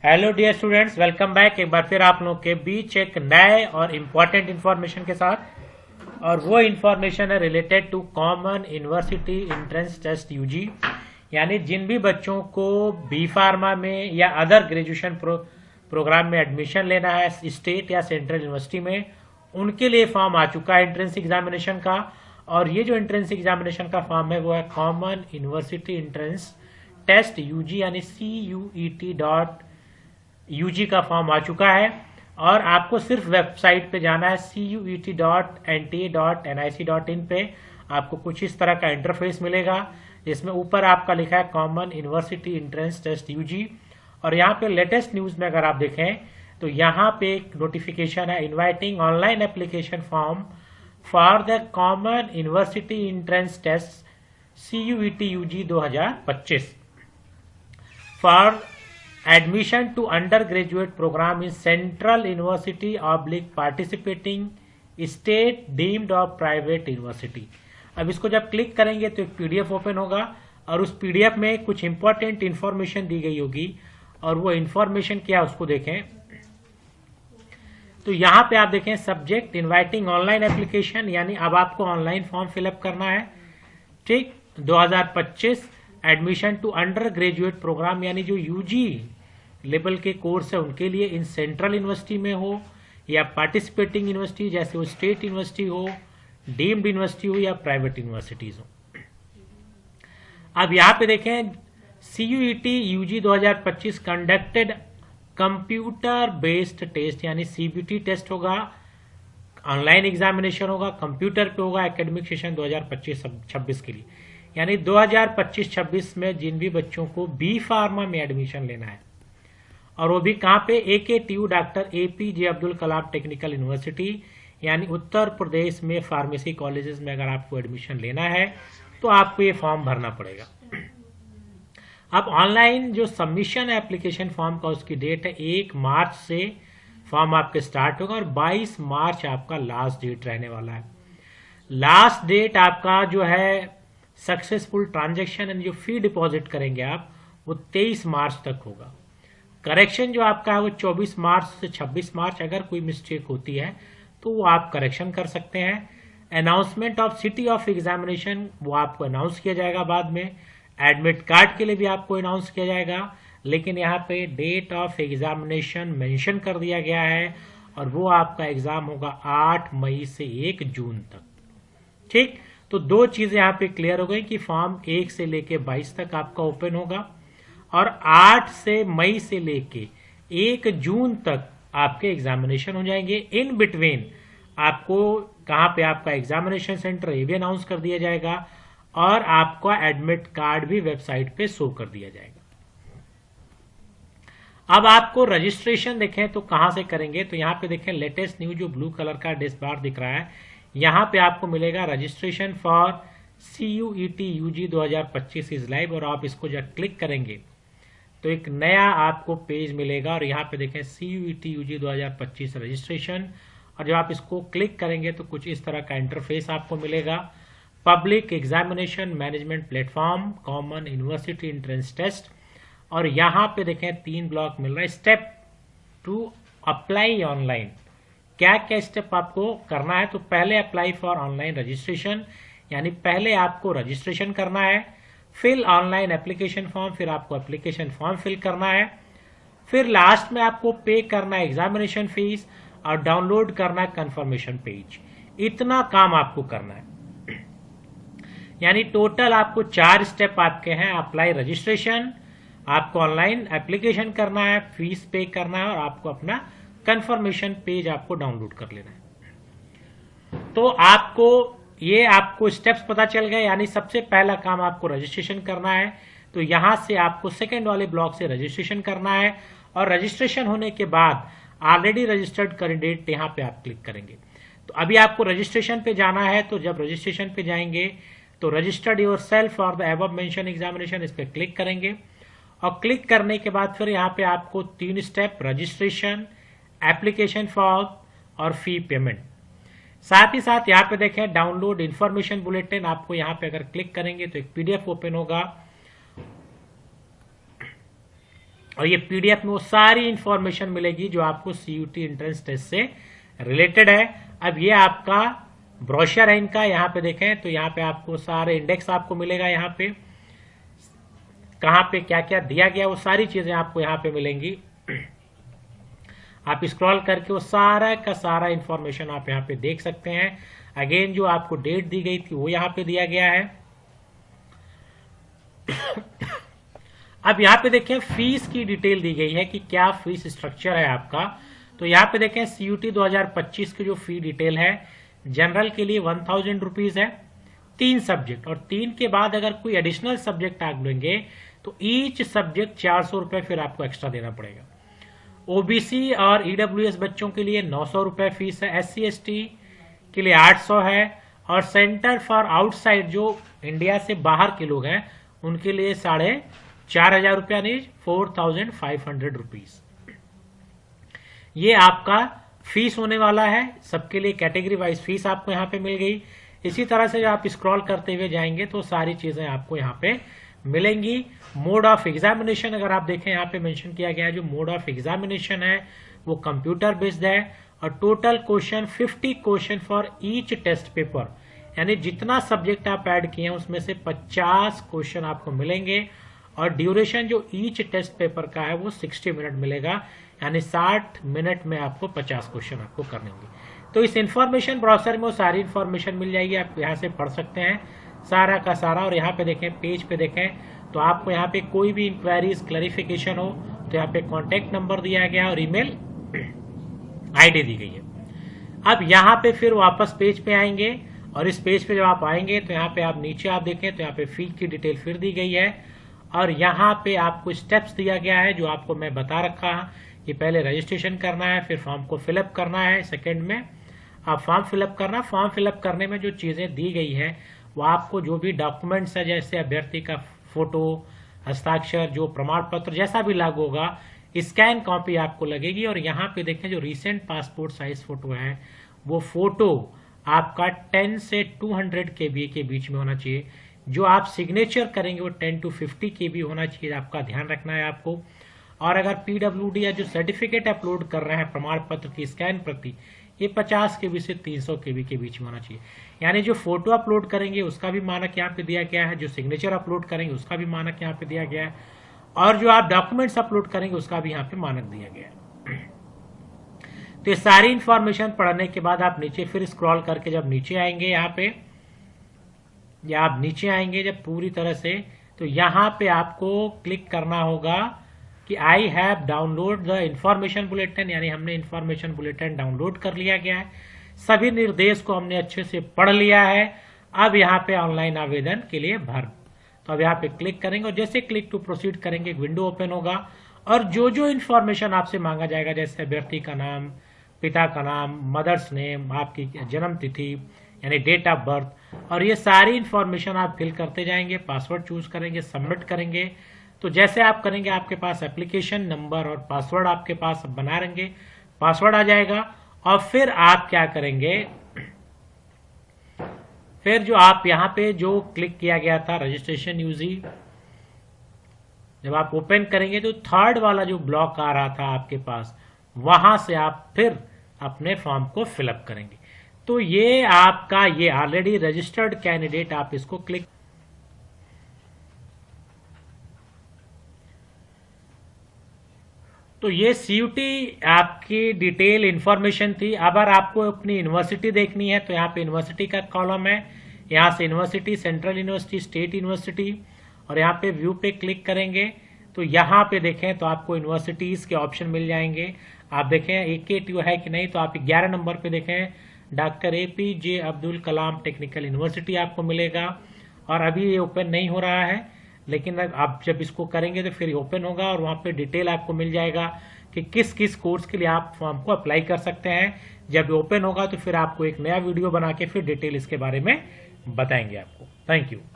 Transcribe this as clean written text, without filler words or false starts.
Hello dear students, welcome back एक बार फिर आप लोगों के बीच एक नए और इम्पॉर्टेंट इन्फॉर्मेशन के साथ। और वो इन्फॉर्मेशन है related to common university entrance test UG. यानी जिन भी बच्चों को बी फार्मा में या अदर ग्रेजुएशन प्रोग्राम में एडमिशन लेना है स्टेट या सेंट्रल यूनिवर्सिटी में, उनके लिए फॉर्म आ चुका है एंट्रेंस एग्जामिनेशन का। और ये जो एंट्रेंस एग्जामिनेशन का फॉर्म है वो है common university entrance test UG यानी CUET.UG का फॉर्म आ चुका है। और आपको सिर्फ वेबसाइट पे जाना है CUET.NTA.nic.in पे। आपको कुछ इस तरह का इंटरफेस मिलेगा जिसमें ऊपर आपका लिखा है common university entrance test UG. और यहाँ पे लेटेस्ट न्यूज में अगर आप देखें तो यहाँ पे एक नोटिफिकेशन है inviting online application form for the common university entrance test CUET-UG 2025 for admission to undergraduate program in central university oblique participating state deemed or private university। अब इसको जब क्लिक करेंगे तो एक पीडीएफ ओपन होगा और उस पीडीएफ में कुछ इंपॉर्टेंट इंफॉर्मेशन दी गई होगी। और वो इंफॉर्मेशन क्या उसको देखें तो यहाँ पे आप देखें सब्जेक्ट इनवाइटिंग ऑनलाइन एप्लीकेशन, यानी अब आपको ऑनलाइन फॉर्म फिलअप करना है। ठीक, 2025 admission to undergraduate program यानी जो यूजी लेवल के कोर्स है उनके लिए इन सेंट्रल यूनिवर्सिटी में हो या पार्टिसिपेटिंग यूनिवर्सिटी जैसे वो स्टेट यूनिवर्सिटी हो, डीम्ड यूनिवर्सिटी हो या प्राइवेट यूनिवर्सिटीज हो। अब यहाँ पे देखें CUET-UG 2025 conducted computer based test यानी CBT टेस्ट होगा, ऑनलाइन एग्जामिनेशन होगा, कंप्यूटर पे होगा एकेडमिक सेशन 2025-26 के लिए। यानी 2025-26 में जिन भी बच्चों को बी फार्मा में एडमिशन लेना है और वो भी कहाँ पे AKTU doctor APJ Abdul Kalam technical university यानी उत्तर प्रदेश में फार्मेसी कॉलेजेस में अगर आपको एडमिशन लेना है तो आपको ये फॉर्म भरना पड़ेगा। अब ऑनलाइन जो सबमिशन है एप्लीकेशन फॉर्म का उसकी डेट है 1 मार्च से फॉर्म आपके स्टार्ट होगा और 22 मार्च आपका लास्ट डेट रहने वाला है। लास्ट डेट आपका जो है सक्सेसफुल ट्रांजैक्शन एंड जो फी डिपॉजिट करेंगे आप वो 23 मार्च तक होगा। करेक्शन जो आपका है वो 24 मार्च से 26 मार्च, अगर कोई मिस्टेक होती है तो वो आप करेक्शन कर सकते हैं। Announcement of city of examination वो आपको अनाउंस किया जाएगा बाद में। एडमिट कार्ड के लिए भी आपको अनाउंस किया जाएगा, लेकिन यहाँ पे डेट ऑफ एग्जामिनेशन मेंशन कर दिया गया है और वो आपका एग्जाम होगा 8 मई से 1 जून तक। ठीक, तो दो चीजें यहाँ पे क्लियर हो गई कि फॉर्म 1 से लेके 22 तक आपका ओपन होगा और 8 से मई से लेके 1 जून तक आपके एग्जामिनेशन हो जाएंगे। इन बिटवीन आपको कहाँ पे आपका एग्जामिनेशन सेंटर ये भी अनाउंस कर दिया जाएगा और आपका एडमिट कार्ड भी वेबसाइट पे शो कर दिया जाएगा। अब आपको रजिस्ट्रेशन देखें तो कहां से करेंगे तो यहाँ पे देखें लेटेस्ट न्यू जो ब्लू कलर का डिस्क बार दिख रहा है, यहाँ पे आपको मिलेगा registration for CUET-UG 2025 is live. और आप इसको जब क्लिक करेंगे तो एक नया आपको पेज मिलेगा और यहाँ पे देखें CUET-UG 2025 रजिस्ट्रेशन। और जब आप इसको क्लिक करेंगे तो कुछ इस तरह का इंटरफेस आपको मिलेगा। Public examination management platform common university entrance test. और यहाँ पे देखें 3 ब्लॉक मिल रहा है। Step 2 apply online. क्या क्या स्टेप आपको करना है तो पहले अप्लाई फॉर ऑनलाइन रजिस्ट्रेशन यानी पहले आपको रजिस्ट्रेशन करना है, फिर ऑनलाइन एप्लीकेशन फॉर्म, फिर आपको एप्लीकेशन फॉर्म फिल करना है, फिर लास्ट में आपको पे करना है एग्जामिनेशन फीस और डाउनलोड करना है कंफर्मेशन पेज। इतना काम आपको करना है। यानी टोटल आपको 4 स्टेप आपके हैं। अप्लाई रजिस्ट्रेशन, आपको ऑनलाइन एप्लीकेशन करना है, फीस पे करना है और आपको अपना कंफर्मेशन पेज आपको डाउनलोड कर लेना है। तो आपको स्टेप्स पता चल गए। यानी सबसे पहला काम आपको रजिस्ट्रेशन करना है, तो यहां से आपको सेकंड वाले ब्लॉक से रजिस्ट्रेशन करना है और रजिस्ट्रेशन होने के बाद ऑलरेडी रजिस्टर्ड कैंडिडेट यहां पे आप क्लिक करेंगे। तो अभी आपको रजिस्ट्रेशन पे जाना है, तो जब रजिस्ट्रेशन पे जाएंगे तो registered your self for the above mention examination इस पे क्लिक करेंगे। और क्लिक करने के बाद फिर यहाँ पे आपको 3 स्टेप रजिस्ट्रेशन, एप्लीकेशन फॉर्म और फी पेमेंट। साथ ही साथ यहाँ पे देखें डाउनलोड इंफॉर्मेशन बुलेटिन। आपको यहाँ पे अगर क्लिक करेंगे तो एक PDF ओपन होगा और ये पीडीएफ में वो सारी इंफॉर्मेशन मिलेगी जो आपको सीयूटी एंट्रेंस टेस्ट से रिलेटेड है। अब ये आपका ब्रोशर है इनका, यहाँ पे देखें तो यहाँ पे आपको सारे इंडेक्स आपको मिलेगा, यहाँ पे कहाँ पे क्या क्या दिया गया वो सारी चीजें आपको यहाँ पे मिलेंगी। आप स्क्रॉल करके वो सारा का सारा इंफॉर्मेशन आप यहाँ पे देख सकते हैं। अगेन जो आपको डेट दी गई थी वो यहाँ पे दिया गया है। अब यहाँ पे देखें फीस की डिटेल दी गई है कि क्या फीस स्ट्रक्चर है आपका। तो यहाँ पे देखें सीयूटी 2025 की जो फी डिटेल है, जनरल के लिए 1000 रुपीज है, 3 सब्जेक्ट, और 3 के बाद अगर कोई एडिशनल सब्जेक्ट आप लेंगे तो ईच सब्जेक्ट 400 रुपए फिर आपको एक्स्ट्रा देना पड़ेगा। ओबीसी और ईडब्ल्यूएस बच्चों के लिए 900 रुपए फीस है, एससी एसटी के लिए 800 है, और सेंटर फॉर आउटसाइड जो इंडिया से बाहर के लोग हैं उनके लिए 4500 रुपया नहीं 4500 रुपीज ये आपका फीस होने वाला है। सबके लिए कैटेगरी वाइज फीस आपको यहाँ पे मिल गई। इसी तरह से जो आप स्क्रॉल करते हुए जाएंगे तो सारी चीजें आपको यहाँ पे मिलेंगी। मोड ऑफ एग्जामिनेशन अगर आप देखें यहाँ पे मेंशन किया गया है, जो मोड ऑफ एग्जामिनेशन है वो कंप्यूटर बेस्ड है, और total question 50 question for each test paper, यानी जितना सब्जेक्ट आप ऐड किए हैं उसमें से 50 क्वेश्चन आपको मिलेंगे, और ड्यूरेशन जो ईच टेस्ट पेपर का है वो 60 मिनट मिलेगा, यानी 60 मिनट में आपको 50 क्वेश्चन आपको करने होंगे। तो इस इंफॉर्मेशन ब्राउजर में वो सारी इंफॉर्मेशन मिल जाएगी, आप यहाँ से पढ़ सकते हैं सारा का सारा। और यहाँ पे देखें पेज पे देखें तो आपको यहाँ पे कोई भी इंक्वायरीज क्लैरिफिकेशन हो तो यहाँ पे कॉन्टेक्ट नंबर दिया गया और ईमेल आईडी दी गई है। अब यहाँ पे फिर वापस पेज पे आएंगे, और इस पेज पे जब आप आएंगे तो यहाँ पे आप नीचे आप देखें तो यहाँ पे फी की डिटेल फिर दी गई है, और यहाँ पे आपको स्टेप्स दिया गया है जो आपको मैं बता रखा है कि पहले रजिस्ट्रेशन करना है, फिर फॉर्म को फिलअप करना है। सेकेंड में आप फॉर्म फिलअप करना, फॉर्म फिलअप करने में जो चीजें दी गई है वो आपको जो भी डॉक्यूमेंट्स है, जैसे अभ्यर्थी का फोटो, हस्ताक्षर, जो प्रमाण पत्र जैसा भी लागू होगा, स्कैन कॉपी आपको लगेगी। और यहाँ पे देखें जो रिसेंट पासपोर्ट साइज फोटो है वो फोटो आपका 10 से 200 KB के बीच में होना चाहिए। जो आप सिग्नेचर करेंगे वो 10 to 50 KB होना चाहिए, आपका ध्यान रखना है आपको। और अगर पीडब्ल्यूडी या जो सर्टिफिकेट अपलोड कर रहे हैं प्रमाण पत्र की स्कैन प्रति, ये 50 KB से 300 KB के बीच में होना चाहिए। यानी जो फोटो अपलोड करेंगे उसका भी मानक यहाँ पे दिया गया है, जो सिग्नेचर अपलोड करेंगे उसका भी मानक यहाँ पे दिया गया है, और जो आप डॉक्यूमेंट्स अपलोड करेंगे उसका भी यहाँ पे मानक दिया गया है। तो ये सारी इंफॉर्मेशन पढ़ने के बाद आप नीचे फिर स्क्रॉल करके जब नीचे आएंगे यहाँ पे, या आप नीचे आएंगे जब पूरी तरह से, तो यहाँ पे आपको क्लिक करना होगा कि I have download the information bulletin, यानी हमने इंफॉर्मेशन बुलेटिन डाउनलोड कर लिया गया है, सभी निर्देश को हमने अच्छे से पढ़ लिया है। अब यहाँ पे ऑनलाइन आवेदन के लिए भर, तो अब यहाँ पे क्लिक करेंगे, और जैसे क्लिक टू प्रोसीड करेंगे एक विंडो ओपन होगा, और जो जो इंफॉर्मेशन आपसे मांगा जाएगा, जैसे अभ्यर्थी का नाम, पिता का नाम, मदर्स नेम, आपकी जन्म तिथि यानी डेट ऑफ बर्थ, और ये सारी इंफॉर्मेशन आप फिल करते जाएंगे, पासवर्ड चूज करेंगे, सबमिट करेंगे। तो जैसे आप करेंगे आपके पास एप्लीकेशन नंबर और पासवर्ड आपके पास बना रहेंगे, पासवर्ड आ जाएगा। और फिर आप क्या करेंगे, फिर जो आप यहाँ पे जो क्लिक किया गया था रजिस्ट्रेशन यूजी, जब आप ओपन करेंगे तो थर्ड वाला जो ब्लॉक आ रहा था आपके पास, वहां से आप फिर अपने फॉर्म को फिलअप करेंगे। तो ये आपका ये ऑलरेडी रजिस्टर्ड कैंडिडेट, आप इसको क्लिक, तो ये सीयूटी आपकी डिटेल इंफॉर्मेशन थी। अगर आपको अपनी यूनिवर्सिटी देखनी है तो यहाँ पे यूनिवर्सिटी का कॉलम है, यहाँ से university, central university, state university, और यहाँ पे व्यू पे क्लिक करेंगे तो यहाँ पे देखें तो आपको यूनिवर्सिटीज के ऑप्शन मिल जाएंगे। आप देखें AKTU है कि नहीं, तो आप 11 नंबर पे देखें doctor APJ Abdul Kalam technical university आपको मिलेगा, और अभी ये ओपन नहीं हो रहा है, लेकिन आप जब इसको करेंगे तो फिर ओपन होगा, और वहां पे डिटेल आपको मिल जाएगा कि किस किस कोर्स के लिए आप फॉर्म को अप्लाई कर सकते हैं। जब ओपन होगा तो फिर आपको एक नया वीडियो बना के फिर डिटेल इसके बारे में बताएंगे आपको। Thank you.